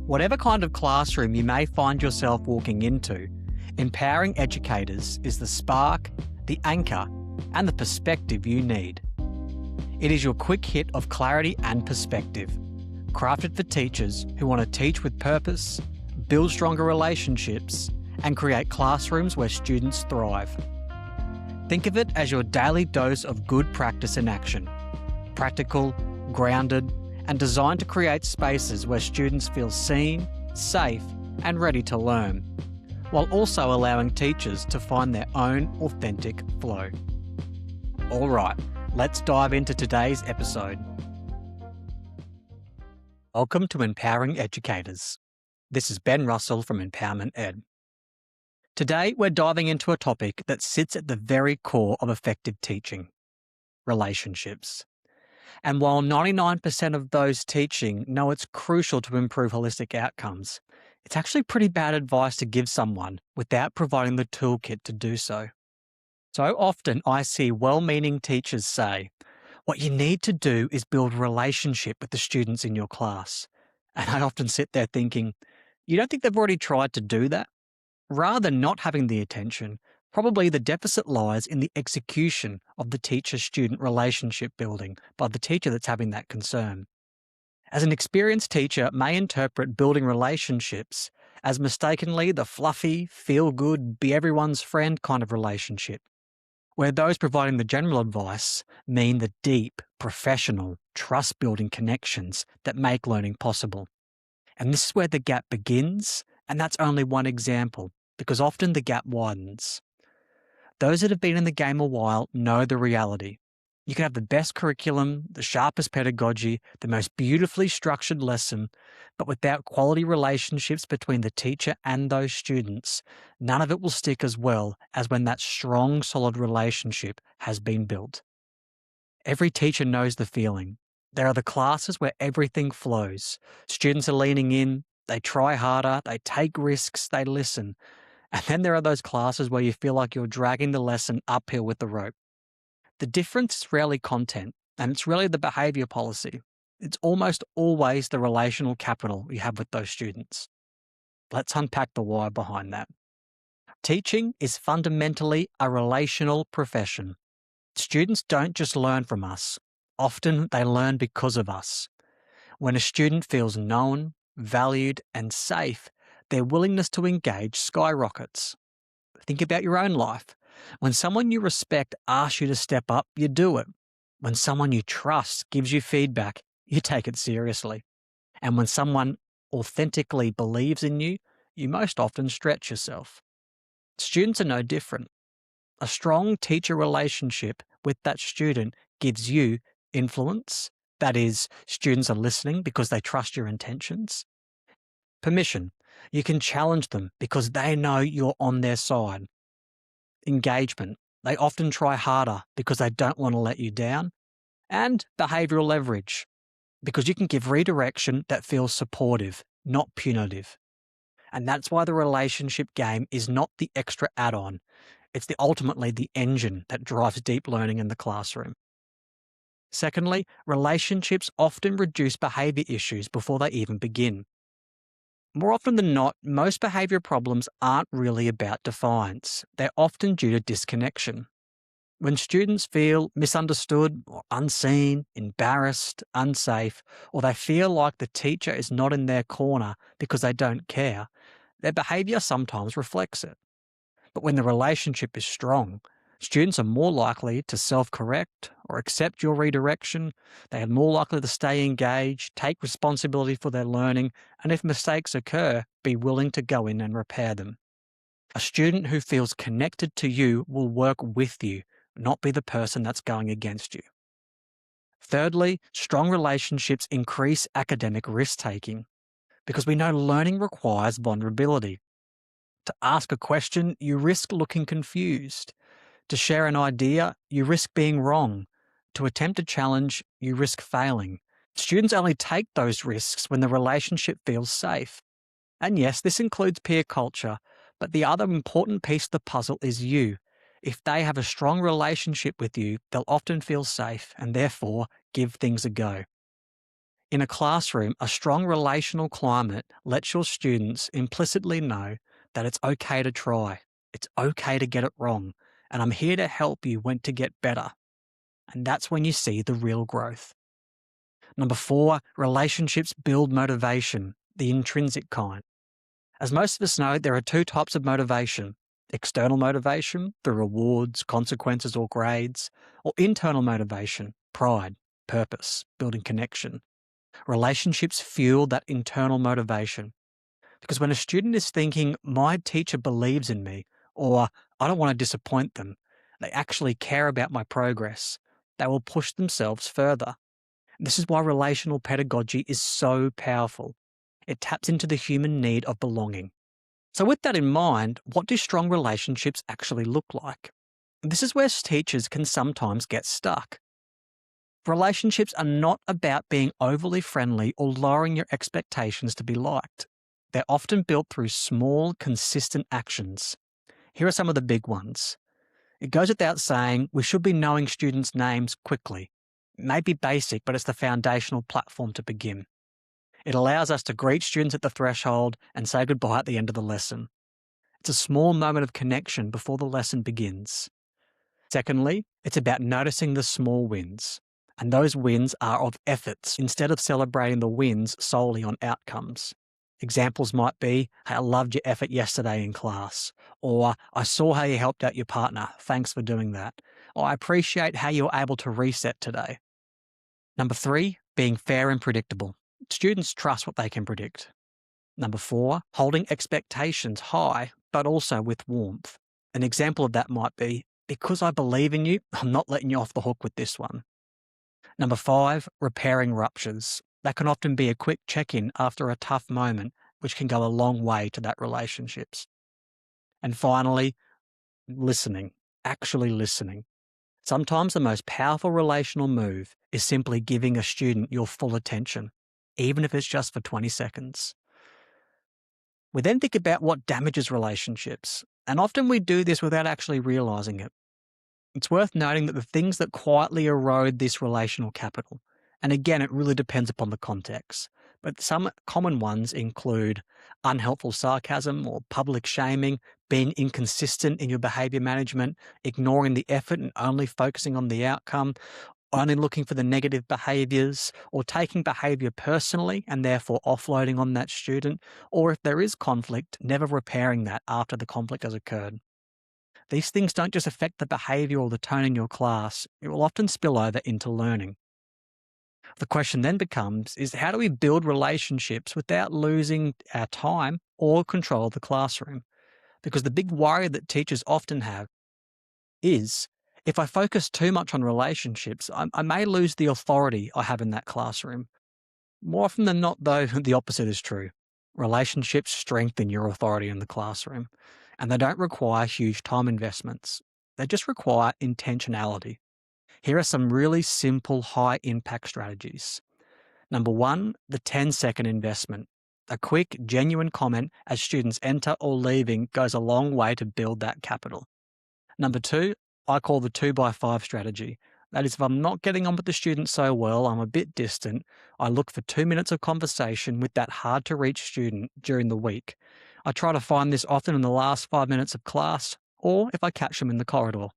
Whatever kind of classroom you may find yourself walking into, empowering educators is the spark, the anchor, and the perspective you need. It is your quick hit of clarity and perspective, crafted for teachers who want to teach with purpose, build stronger relationships, and create classrooms where students thrive. Think of it as your daily dose of good practice in action. Practical, grounded, and designed to create spaces where students feel seen, safe, and ready to learn, while also allowing teachers to find their own authentic flow. All right, let's dive into today's episode. Welcome to Empowering Educators. This is Ben Russell from Empowerment Ed. Today, we're diving into a topic that sits at the very core of effective teaching: relationships. And while 99% of those teaching know it's crucial to improve holistic outcomes, it's actually pretty bad advice to give someone without providing the toolkit to do so. So often I see well-meaning teachers say, what you need to do is build a relationship with the students in your class. And I often sit there thinking, you don't think they've already tried to do that? Rather than not having the attention, probably the deficit lies in the execution of the teacher-student relationship building by the teacher that's having that concern. As an experienced teacher may interpret building relationships as mistakenly the fluffy, feel-good, be everyone's friend kind of relationship, where those providing the general advice mean the deep, professional, trust-building connections that make learning possible. And this is where the gap begins, and that's only one example, because often the gap widens. Those that have been in the game a while know the reality. You can have the best curriculum, the sharpest pedagogy, the most beautifully structured lesson, but without quality relationships between the teacher and those students, none of it will stick as well as when that strong, solid relationship has been built. Every teacher knows the feeling. There are the classes where everything flows. Students are leaning in, they try harder, they take risks, they listen. And then there are those classes where you feel like you're dragging the lesson uphill with the rope. The difference is rarely content, and it's really the behaviour policy. It's almost always the relational capital you have with those students. Let's unpack the why behind that. Teaching is fundamentally a relational profession. Students don't just learn from us. Often they learn because of us. When a student feels known, valued, and safe, their willingness to engage skyrockets. Think about your own life. When someone you respect asks you to step up, you do it. When someone you trust gives you feedback, you take it seriously. And when someone authentically believes in you, you most often stretch yourself. Students are no different. A strong teacher relationship with that student gives you influence. That is, students are listening because they trust your intentions. Permission. You can challenge them because they know you're on their side. Engagement. They often try harder because they don't want to let you down. And behavioural leverage, because you can give redirection that feels supportive, not punitive. And that's why the relationship game is not the extra add-on. It's ultimately the engine that drives deep learning in the classroom. Secondly, relationships often reduce behaviour issues before they even begin. More often than not, most behaviour problems aren't really about defiance. They're often due to disconnection. When students feel misunderstood or unseen, embarrassed, unsafe, or they feel like the teacher is not in their corner because they don't care, their behaviour sometimes reflects it. But when the relationship is strong, students are more likely to self-correct or accept your redirection. They are more likely to stay engaged, take responsibility for their learning, and if mistakes occur, be willing to go in and repair them. A student who feels connected to you will work with you, not be the person that's going against you. Thirdly, strong relationships increase academic risk-taking because we know learning requires vulnerability. To ask a question, you risk looking confused. To share an idea, you risk being wrong. To attempt a challenge, you risk failing. Students only take those risks when the relationship feels safe. And yes, this includes peer culture, but the other important piece of the puzzle is you. If they have a strong relationship with you, they'll often feel safe and therefore give things a go. In a classroom, a strong relational climate lets your students implicitly know that it's okay to try, it's okay to get it wrong, and I'm here to help you when to get better. And that's when you see the real growth. Number 4, relationships build motivation, the intrinsic kind. As most of us know, there are two types of motivation: external motivation, through rewards, consequences, or grades, or internal motivation, pride, purpose, building connection. Relationships fuel that internal motivation. Because when a student is thinking, my teacher believes in me, or I don't want to disappoint them, they actually care about my progress, they will push themselves further. This is why relational pedagogy is so powerful. It taps into the human need of belonging. So, with that in mind, what do strong relationships actually look like? This is where teachers can sometimes get stuck. Relationships are not about being overly friendly or lowering your expectations to be liked. They're often built through small, consistent actions. Here are some of the big ones. It goes without saying, we should be knowing students' names quickly. It may be basic, but it's the foundational platform to begin. It allows us to greet students at the threshold and say goodbye at the end of the lesson. It's a small moment of connection before the lesson begins. Secondly, it's about noticing the small wins. And those wins are of efforts instead of celebrating the wins solely on outcomes. Examples might be, hey, I loved your effort yesterday in class, or I saw how you helped out your partner, thanks for doing that, or I appreciate how you were able to reset today. Number 3, being fair and predictable. Students trust what they can predict. Number 4, holding expectations high, but also with warmth. An example of that might be, because I believe in you, I'm not letting you off the hook with this one. Number 5, repairing ruptures. That can often be a quick check-in after a tough moment, which can go a long way to that relationships. And finally, listening, actually listening. Sometimes the most powerful relational move is simply giving a student your full attention, even if it's just for 20 seconds. We then think about what damages relationships, and often we do this without actually realizing it. It's worth noting that the things that quietly erode this relational capital, and again, it really depends upon the context, but some common ones include unhelpful sarcasm or public shaming, being inconsistent in your behaviour management, ignoring the effort and only focusing on the outcome, only looking for the negative behaviours, or taking behaviour personally and therefore offloading on that student, or if there is conflict, never repairing that after the conflict has occurred. These things don't just affect the behaviour or the tone in your class, it will often spill over into learning. The question then becomes is how do we build relationships without losing our time or control of the classroom? Because the big worry that teachers often have is if I focus too much on relationships, I may lose the authority I have in that classroom. More often than not, though, the opposite is true. Relationships strengthen your authority in the classroom, and they don't require huge time investments. They just require intentionality. Here are some really simple, high impact strategies. Number 1, the 10-second investment. A quick, genuine comment as students enter or leaving goes a long way to build that capital. Number 2, I call the 2x5 strategy. That is, if I'm not getting on with the student so well, I'm a bit distant, I look for 2 minutes of conversation with that hard to reach student during the week. I try to find this often in the last 5 minutes of class, or if I catch them in the corridor.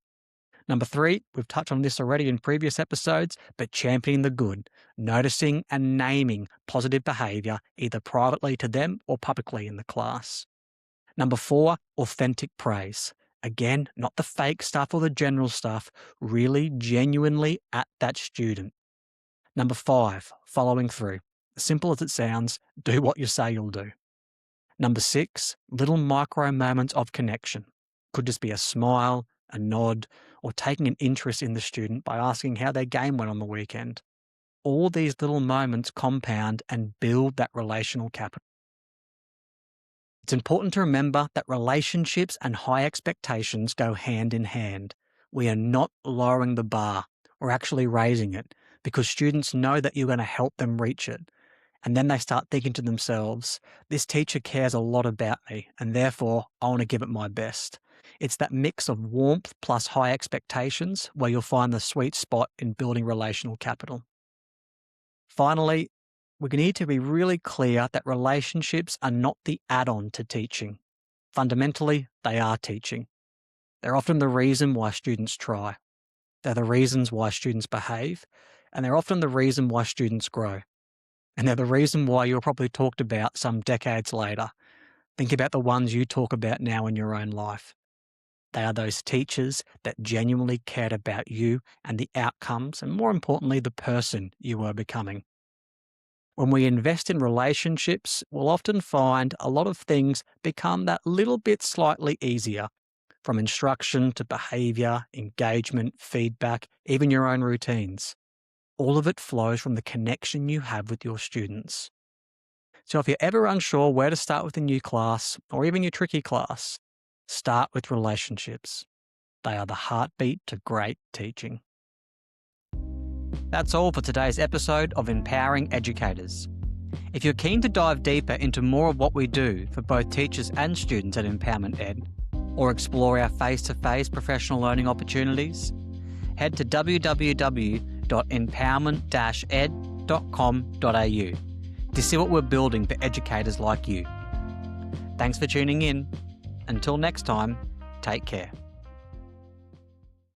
Number 3, we've touched on this already in previous episodes, but championing the good, noticing and naming positive behaviour either privately to them or publicly in the class. Number 4, authentic praise. Again, not the fake stuff or the general stuff, really genuinely at that student. Number 5, following through. Simple as it sounds, do what you say you'll do. Number 6, little micro moments of connection. Could just be a smile, a nod, or taking an interest in the student by asking how their game went on the weekend. All these little moments compound and build that relational capital. It's important to remember that relationships and high expectations go hand in hand. We are not lowering the bar, we're actually raising it because students know that you're going to help them reach it. And then they start thinking to themselves, this teacher cares a lot about me and therefore I want to give it my best. It's that mix of warmth plus high expectations where you'll find the sweet spot in building relational capital. Finally, We need to be really clear that relationships are not the add-on to teaching. Fundamentally, they are teaching. They're often the reason why students try. They're the reasons why students behave, and they're often the reason why students grow. And they're the reason why you're probably talked about some decades later. Think about the ones you talk about now in your own life. They are those teachers that genuinely cared about you and the outcomes, and more importantly, the person you were becoming. When we invest in relationships, we'll often find a lot of things become that little bit slightly easier, from instruction to behaviour, engagement, feedback, even your own routines. All of it flows from the connection you have with your students. So if you're ever unsure where to start with a new class, or even your tricky class, start with relationships. They are the heartbeat to great teaching. That's all for today's episode of Empowering Educators. If you're keen to dive deeper into more of what we do for both teachers and students at Empowerment Ed, or explore our face-to-face professional learning opportunities, head to www.empowerment-ed.com.au to see what we're building for educators like you. Thanks for tuning in. Until next time, take care.